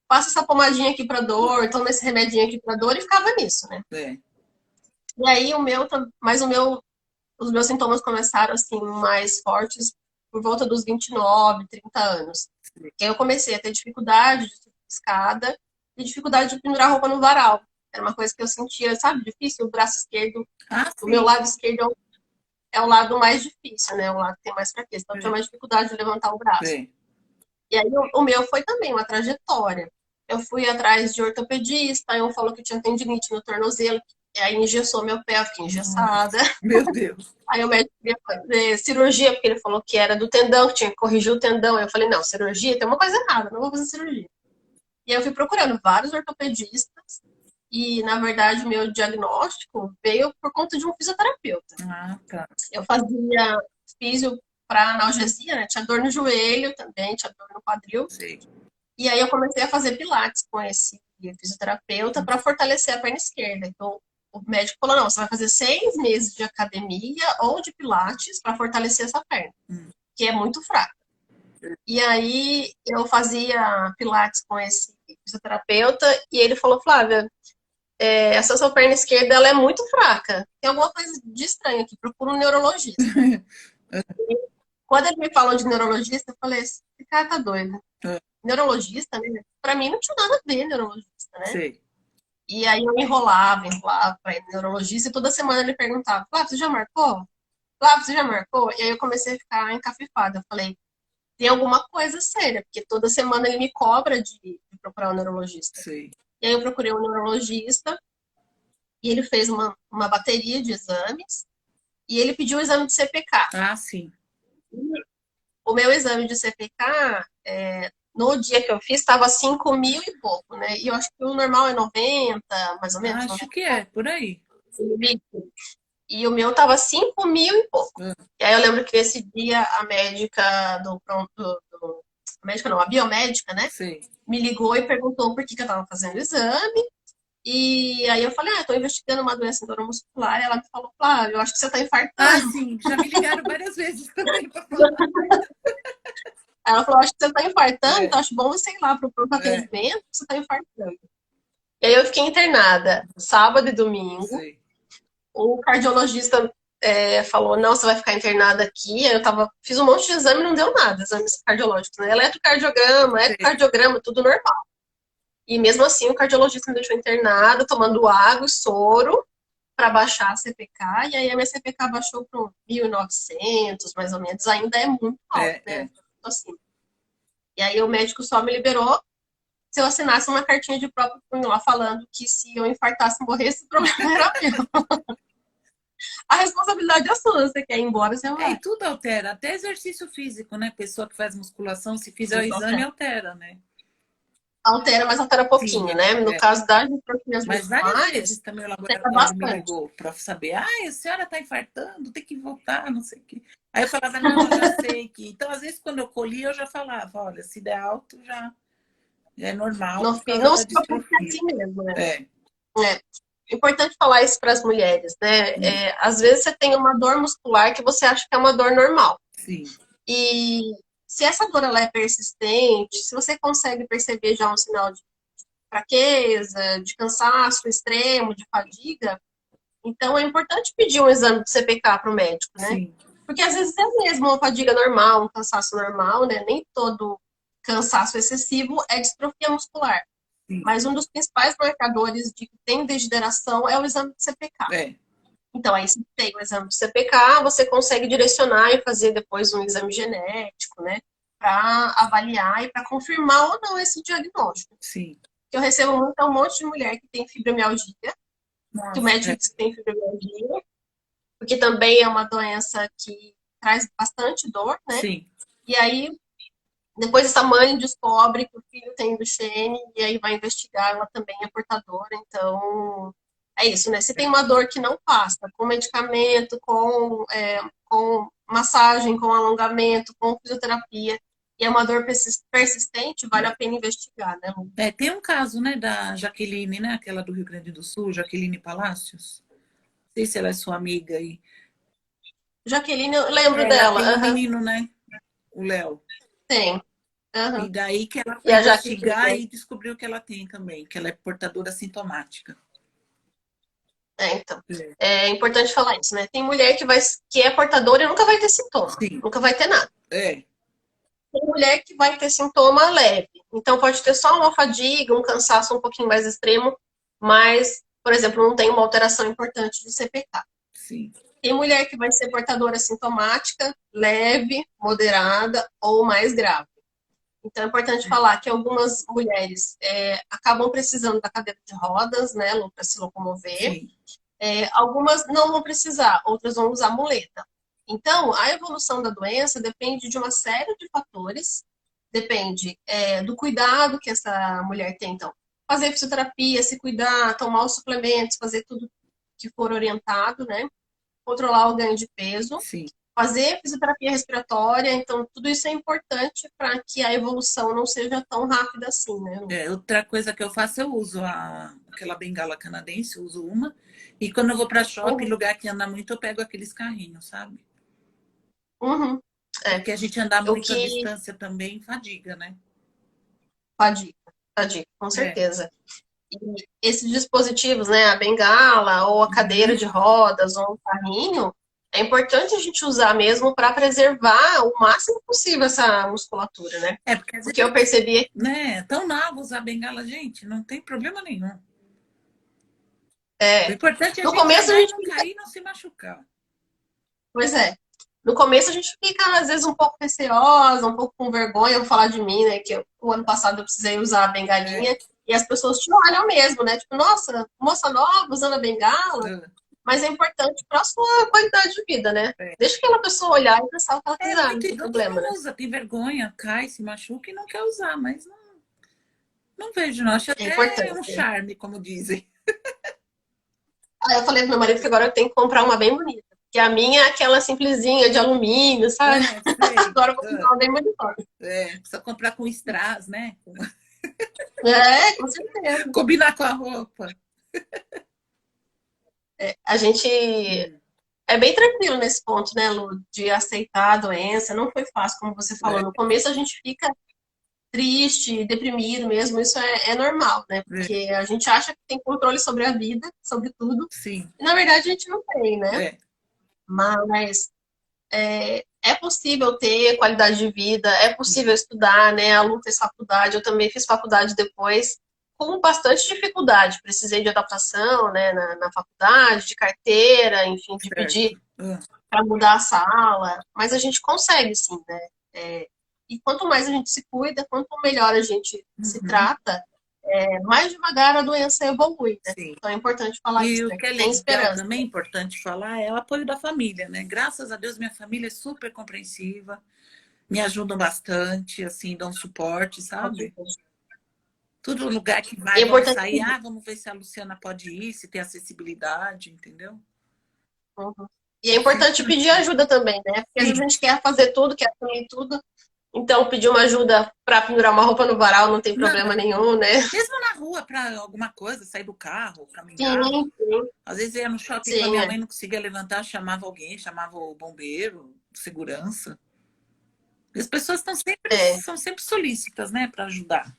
passa essa pomadinha aqui pra dor, toma esse remedinho aqui pra dor e ficava nisso, né? é. E aí mas os meus sintomas começaram assim mais fortes por volta dos 29, 30 anos. Que aí eu comecei a ter dificuldade de subir escada e dificuldade de pendurar roupa no varal. Era uma coisa que eu sentia, sabe, difícil. O braço esquerdo, Ah, o meu sim. lado esquerdo é o lado mais difícil, né? O lado que tem mais fraqueza. Então, eu tinha É, mais dificuldade de levantar o braço. é. E aí, o meu foi também uma trajetória. Eu fui atrás de ortopedista, aí um falou que tinha tendinite no tornozelo, aí engessou meu pé, eu fiquei engessada. Nossa, meu Deus. Aí o médico queria fazer cirurgia, porque ele falou que era do tendão, que tinha que corrigir o tendão. Eu falei, não, cirurgia, tem uma coisa errada, não vou fazer cirurgia. E aí eu fui procurando vários ortopedistas, e na verdade o meu diagnóstico veio por conta de um fisioterapeuta. Ah, tá. Eu fazia físio para analgesia, né? Tinha dor no joelho também, tinha dor no quadril. Sei. E aí eu comecei a fazer pilates com esse fisioterapeuta para fortalecer a perna esquerda. Então, o médico falou, não, você vai fazer 6 meses de academia ou de pilates para fortalecer essa perna, que é muito fraca. E aí eu fazia pilates com esse fisioterapeuta e ele falou, Flávia, essa sua perna esquerda ela é muito fraca. Tem alguma coisa de estranho aqui, procura um neurologista. Quando ele me falou de neurologista, eu falei, esse cara tá doido. É, Neurologista, né? Pra mim não tinha nada a ver neurologista, né? sei. E aí eu enrolava pra ir no neurologista e toda semana ele perguntava, Flávio, você já marcou? Flávio, você já marcou? E aí eu comecei a ficar encafifada. Eu falei, tem alguma coisa séria, porque toda semana ele me cobra de procurar um neurologista. Sei. E aí eu procurei um neurologista e ele fez uma bateria de exames e ele pediu o exame de CPK. Ah, sim. O meu exame de CPK, no dia que eu fiz, estava 5.000 e pouco, né? E eu acho que o normal é 90, mais ou menos, Acho 90 que e é, pouco. por aí. E o meu tava 5.000 e pouco. Ah, E aí eu lembro que nesse dia a médica a médica não, a biomédica, né? sei. Me ligou e perguntou por que eu tava fazendo o exame. E aí eu falei, eu tô investigando uma doença neuromuscular. E ela me falou, Flávio, eu acho que você tá Ah, infartando. sim. Já me ligaram várias vezes também para falar. Aí ela falou, acho que você tá infartando, É, então acho bom você ir lá pro pronto é, atendimento, que você tá infartando. E aí eu fiquei internada sábado e domingo. sei. O cardiologista falou, não, você vai ficar internada aqui. Aí fiz um monte de exame e não deu nada, exames cardiológicos, né? Eletrocardiograma, Sei. ecocardiograma, tudo normal. E mesmo assim, o cardiologista me deixou internada, tomando água e soro para baixar a CPK. E aí a minha CPK baixou para 1.900, mais ou menos. Ainda é muito alto, É, né? é. Assim. E aí o médico só me liberou se eu assinasse uma cartinha de próprio punho lá falando que se eu infartasse e morresse, o problema era meu. A responsabilidade é sua. Você quer ir embora, você É, e vai. tudo altera, até exercício físico, né? Pessoa que faz musculação, se fizer o Tudo exame, altera. altera, né? Altera, mas altera Sim, pouquinho, né? No é. caso das distrofias Mas várias vezes musculares, também o altera laboratório me bastante. ligou para saber, a senhora está infartando, tem que voltar, não sei o quê. Aí eu falava, não, eu já sei que. Então, às vezes, quando eu colhia, eu já falava, olha, se der alto, já é normal Não, por causa não da se preocupe distrofia. assim mesmo, né? É, É importante falar isso para as mulheres, né? sim, Às vezes você tem uma dor muscular que você acha que é uma dor normal. sim, E se essa dor ela é persistente, se você consegue perceber já um sinal de fraqueza, de cansaço extremo, de fadiga, então é importante pedir um exame de CPK para o médico, né? sim, Porque às vezes é mesmo uma fadiga normal, um cansaço normal, né? Nem todo cansaço excessivo é distrofia muscular. sim. Mas um dos principais marcadores de que tem degeneração é o exame de CPK. É, Então, aí, se tem o exame de CPK, você consegue direcionar e fazer depois um exame genético, né? Para avaliar e para confirmar ou não esse diagnóstico. sim. Que eu recebo muito é um monte de mulher que tem fibromialgia, que o Nossa, médico diz que tem fibromialgia, porque também é uma doença que traz bastante dor, né? sim. E aí, depois essa mãe descobre que o filho tem Duchenne e aí vai investigar, ela também é portadora, então é isso, né? Se tem uma dor que não passa, com medicamento, com massagem, com alongamento, com fisioterapia, e é uma dor persistente, vale a pena investigar, né, Lu? É, tem um caso, né, da Jaqueline, né, aquela do Rio Grande do Sul, Jaqueline Palácios. Não sei se ela é sua amiga aí. Jaqueline, eu lembro É, ela dela, tem um aham, menino, né, o Léo. tem, E aham. daí que ela E foi a Jaque investigar e descobriu que ela tem também, que ela é portadora sintomática. então. É. É importante falar isso, né? Tem mulher que é portadora e nunca vai ter sintoma, Sim, nunca vai ter nada. é. tem mulher que vai ter sintoma leve. Então, pode ter só uma fadiga, um cansaço um pouquinho mais extremo, mas, por exemplo, não tem uma alteração importante do CPK. Sim. Tem mulher que vai ser portadora sintomática, leve, moderada ou mais grave. Então, é importante falar que algumas mulheres acabam precisando da cadeira de rodas, né, para se locomover. Sim. Algumas não vão precisar, outras vão usar muleta. Então, a evolução da doença depende de uma série de fatores, depende do cuidado que essa mulher tem. Então, fazer fisioterapia, se cuidar, tomar os suplementos, fazer tudo que for orientado, né? Controlar o ganho de peso, Sim. fazer fisioterapia respiratória. Então, tudo isso é importante para que a evolução não seja tão rápida assim, né? Outra coisa que eu faço, eu uso aquela bengala canadense, eu uso uma. E quando eu vou para shopping, Uhum. lugar que anda muito, eu pego aqueles carrinhos, sabe? Uhum. Porque a gente andar O muito à que distância também fadiga, né? fadiga, fadiga, com É. certeza. E esses dispositivos, né, a bengala ou a cadeira Uhum. de rodas ou um carrinho, é importante a gente usar mesmo para preservar o máximo possível essa musculatura, né? Porque às O que eu vezes, percebi é que, né, tão nova usar bengala, gente, não tem problema nenhum. O importante é a no gente começo a andar e gente não fica, cair e não se machucar. pois é, no começo a gente fica às vezes um pouco receosa, um pouco com vergonha, vou falar de mim, né, o ano passado eu precisei usar a bengalinha É. e as pessoas te olham mesmo, né? Tipo, nossa, moça nova usando a bengala. Mas é importante para a sua qualidade de vida, né? É. Deixa aquela pessoa olhar e pensar o que ela quiser, não Muito tem idoso problema, né? não usa, tem vergonha, cai, se machuca e não quer usar, mas não, não vejo, não. Acho É até importante. um charme, como dizem. Aí eu falei pro meu marido que agora eu tenho que comprar uma bem bonita. Que a minha é aquela simplesinha de alumínio, sabe? É, sei. Agora eu vou comprar uma bem bonita. Precisa comprar com strass, né? Com certeza. Combinar com a roupa. A gente Hum. é bem tranquilo nesse ponto, né, Lu? De aceitar a doença. Não foi fácil, como você falou. É, No começo a gente fica triste, deprimido mesmo. Isso é normal, né? é, Porque a gente acha que tem controle sobre a vida, sobre tudo. sim. E na verdade a gente não tem, né? É, Mas é possível ter qualidade de vida, é possível estudar, né? A Lu fez faculdade, eu também fiz faculdade depois, com bastante dificuldade. Precisei de adaptação, né, na faculdade, de carteira, enfim, de pedir certo. Ah, para mudar a sala, mas a gente consegue, sim, né? E quanto mais a gente se cuida, quanto melhor a gente se uhum, trata, mais devagar a doença evolui, né? sim. Então é importante falar isso, E o né? que é Tem legal esperança. também, importante falar, é o apoio da família, né? Graças a Deus, minha família é super compreensiva, me ajudam bastante, assim, dão suporte, sabe? Todo lugar que E vai, é vamos importante. sair, vamos ver se a Luciana pode ir, se tem acessibilidade, entendeu? Uhum. E é Isso é importante pedir importante. ajuda também, né? Porque às vezes a Sim. gente quer fazer tudo, quer assumir tudo. Então, pedir uma ajuda para pendurar uma roupa no varal não tem Não, problema nenhum, né? mesmo na rua, para alguma coisa, sair do carro, caminhar. Sim, sim, Às vezes eu ia no shopping com a sim, minha mãe, não conseguia levantar, chamava alguém, chamava o bombeiro, segurança. E as pessoas são sempre solícitas, né, para ajudar.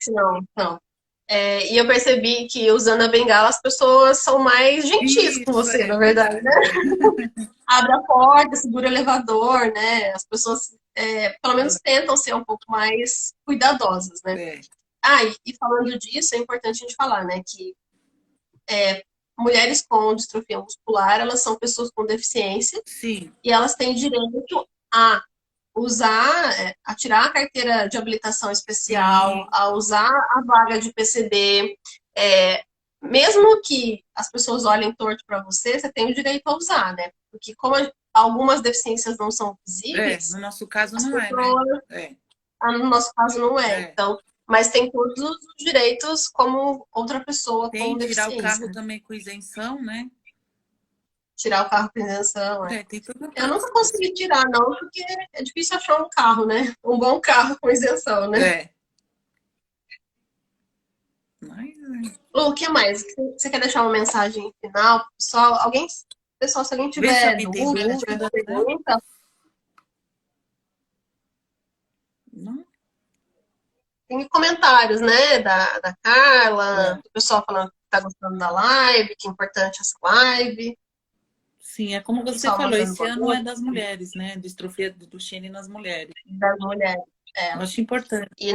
não, não. E eu percebi que usando a bengala as pessoas são mais gentis com Isso, você, é na verdade, né? verdade. Abre a porta, segura o elevador, né? As pessoas, pelo menos, tentam ser um pouco mais cuidadosas, né? É, E falando disso, é importante a gente falar, né? Que mulheres com distrofia muscular, elas são pessoas com deficiência sim, e elas têm direito a usar, a tirar a carteira de habilitação especial, sim, a usar a vaga de PCD. É, mesmo que as pessoas olhem torto para você, você tem o direito a usar, né? Porque como algumas deficiências não são no visíveis, nosso caso as não é, né? pessoas, É, no nosso caso, não é. é. Então, mas tem todos os direitos como outra pessoa com Tem tirar o deficiência, carro né? também com isenção, né? Tirar o carro com isenção, é. Tem toda Eu parte. nunca consegui tirar, não, porque é difícil achar um carro, né? Um bom carro com isenção, né? É, mas, Lu, o que mais? Você quer deixar uma mensagem final pro pessoal? Pessoal, se alguém vê se tiver alguém tem dúvida, dúvida, né? pergunta, Não? tem comentários, né? Da Carla, É. do pessoal falando que tá gostando da live, que é importante essa live. Sim, é como você só falou, mandando esse boa ano é noite das mulheres, né? Distrofia do Duchenne nas mulheres. das mulheres. É. Eu acho importante. E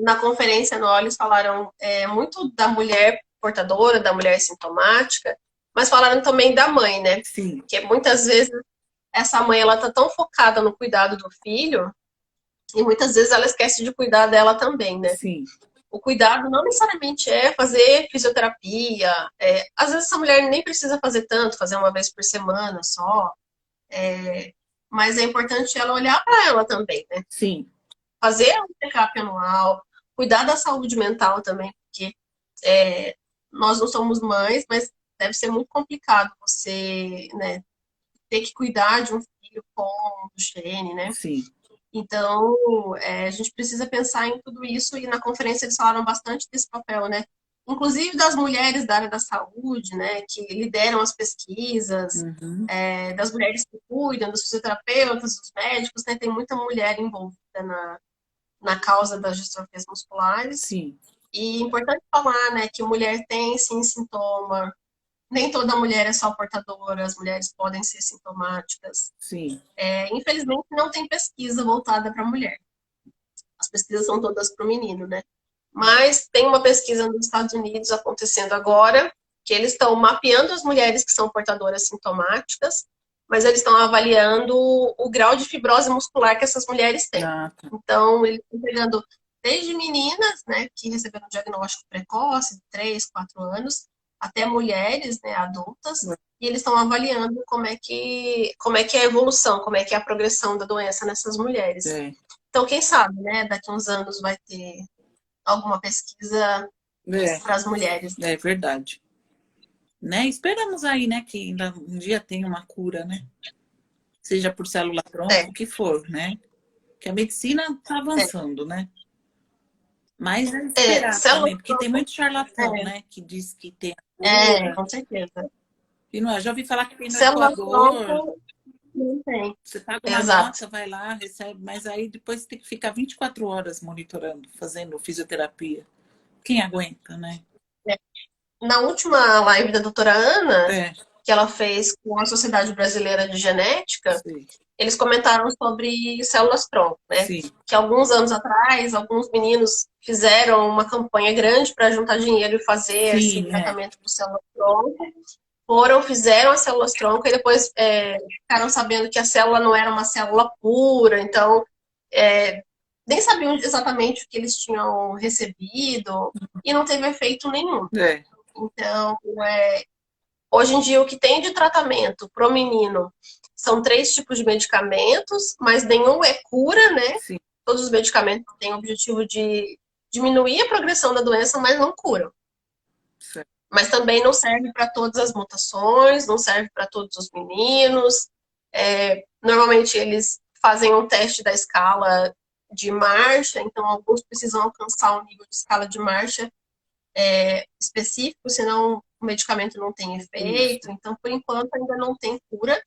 na conferência no eles falaram muito da mulher portadora, da mulher sintomática, mas falaram também da mãe, né? Sim, Porque muitas vezes essa mãe ela tá tão focada no cuidado do filho e muitas vezes ela esquece de cuidar dela também, né? sim, O cuidado não necessariamente é fazer fisioterapia. Às vezes essa mulher nem precisa fazer tanto, fazer uma vez por semana só. Mas é importante ela olhar para ela também, né? sim, Fazer um check-up anual, cuidar da saúde mental também, porque nós não somos mães, mas deve ser muito complicado você, né, ter que cuidar de um filho com Duchenne, né? sim. Então, a gente precisa pensar em tudo isso e na conferência eles falaram bastante desse papel, né? Inclusive das mulheres da área da saúde, né, que lideram as pesquisas, Uhum. das mulheres que cuidam, dos fisioterapeutas, dos médicos, né? Tem muita mulher envolvida na causa das distrofias musculares. Sim, E é importante falar, né, que mulher tem sim sintoma. Nem toda mulher é só portadora, as mulheres podem ser sintomáticas. sim. Infelizmente, não tem pesquisa voltada para a mulher. As pesquisas são todas para o menino, né? Mas tem uma pesquisa nos Estados Unidos acontecendo agora, que eles estão mapeando as mulheres que são portadoras sintomáticas, mas eles estão avaliando o grau de fibrose muscular que essas mulheres têm. Ah, tá. Então, eles estão pegando desde meninas, né, que receberam um diagnóstico precoce, de 3, 4 anos, até mulheres, né, adultas, e eles estão avaliando como é que é a evolução, como é que é a progressão da doença nessas mulheres. É, Então, quem sabe, né, daqui a uns anos vai ter alguma pesquisa é, para as mulheres. é verdade. Né? Esperamos aí, né, que ainda um dia tenha uma cura, né? Seja por célula-tronco, É, o que for, né? Que a medicina está avançando, né? Mas é esperar célula também, porque tem muito charlatão, é, né? Que diz que tem a cura. com certeza. E não é. Já ouvi falar que tem no Célula Equador, tronco não tem. você paga uma Exato. nota, vai lá, recebe, mas aí depois tem que ficar 24 horas monitorando, fazendo fisioterapia. Quem aguenta, né? Na última live da doutora Ana, É, que ela fez com a Sociedade Brasileira de Genética, sim, eles comentaram sobre células-tronco, né? sim, Que alguns anos atrás, alguns meninos fizeram uma campanha grande para juntar dinheiro e fazer esse sim, é. tratamento do célula-tronco. Fizeram as células-tronco e depois ficaram sabendo que a célula não era uma célula pura, então nem sabiam exatamente o que eles tinham recebido e não teve efeito nenhum. É, Então, hoje em dia, o que tem de tratamento para o menino são 3 tipos de medicamentos, mas nenhum é cura, né? sim, Todos os medicamentos têm o objetivo de diminuir a progressão da doença, mas não curam. certo. Mas também não serve para todas as mutações, não serve para todos os meninos. Normalmente eles fazem um teste da escala de marcha, então alguns precisam alcançar um nível de escala de marcha específico, senão o medicamento não tem Isso. efeito. Então, por enquanto, ainda não tem cura,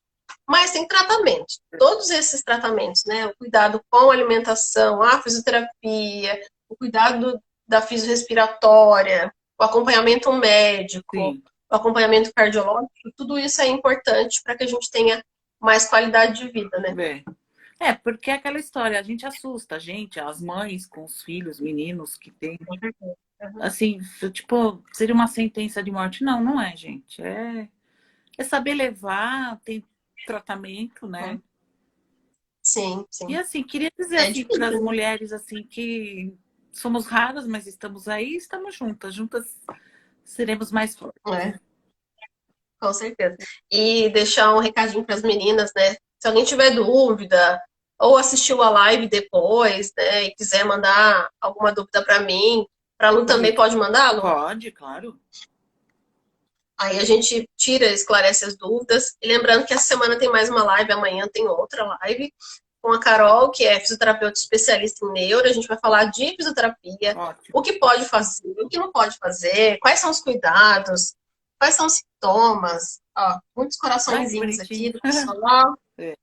mas tem tratamento. Todos esses tratamentos, né? O cuidado com a alimentação, a fisioterapia, o cuidado da fisiorrespiratória, o acompanhamento médico, Sim. o acompanhamento cardiológico, tudo isso é importante para que a gente tenha mais qualidade de vida, né? Porque é aquela história, a gente assusta, a gente, as mães com os filhos, meninos que tem. Assim, tipo, seria uma sentença de morte. Não, não é, gente. É saber levar, tem tratamento, né? Sim, E sim. assim, queria dizer É assim para as difícil, mulheres assim que somos raras, mas estamos aí, estamos juntas. Juntas seremos mais fortes. né? Com certeza. E deixar um recadinho para as meninas, né? Se alguém tiver dúvida ou assistiu a live depois, né, e quiser mandar alguma dúvida para mim, para a Lu também Isso. pode mandar, Lu? Pode, claro. Aí a gente tira, esclarece as dúvidas. E lembrando que essa semana tem mais uma live, amanhã tem outra live com a Carol, que é fisioterapeuta especialista em neuro. A gente vai falar de fisioterapia, o Ótimo. que pode fazer, o que não pode fazer, quais são os cuidados, quais são os sintomas. Ó, muitos Ai, que coraçõezinhos aqui bonitinho. do pessoal. É.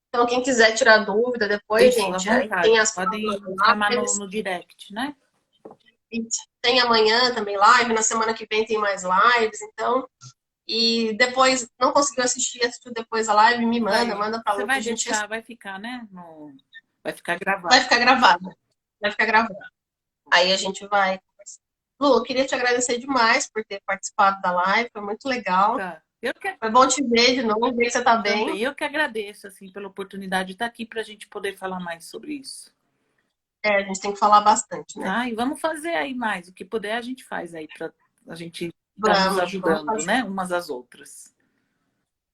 Então, quem quiser tirar dúvida depois, Isso, à gente, aí tem vontade. as Podem lá. chamar no direct, né? E tem amanhã também live, na semana que vem tem mais lives, então. E depois, não conseguiu assistir, assistiu depois a live, me manda, Vai, manda pra você Lu que vai a gente deixar, vai ficar, né? Vai ficar vai gravado. ficar gravado. Vai ficar gravado. Aí a gente vai. Lu, eu queria te agradecer demais por ter participado da live, foi muito legal. Tá. Eu que Foi bom te ver de novo, ver que você tá bem. também, eu que agradeço assim pela oportunidade de estar aqui para a gente poder falar mais sobre isso. É, a gente tem que falar bastante, né? Tá? E vamos fazer aí mais. O que puder, a gente faz aí para a gente estar nos Vamos ajudando, fazer. né? Umas às outras.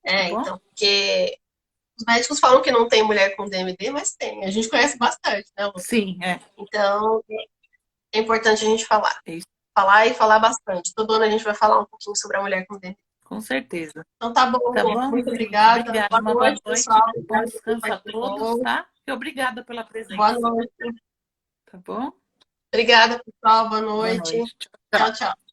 Tá É, bom? então, porque os médicos falam que não tem mulher com DMD, mas tem. A gente conhece bastante, né, Lu? Sim, é. Então, é importante a gente falar. É isso, Falar e falar bastante. Todo ano a gente vai falar um pouquinho sobre a mulher com DMD. com certeza. Então tá bom, Tá Lu. bom, Muito gente? obrigada. Obrigada. Boa Uma boa noite, noite. pessoal. Bom Obrigada por quem descanso a todos, participou. tá? E obrigada pela Boa presença. noite. Tá bom? Obrigada, pessoal. Boa Boa noite. noite. Tchau, Tchau, tchau. tchau.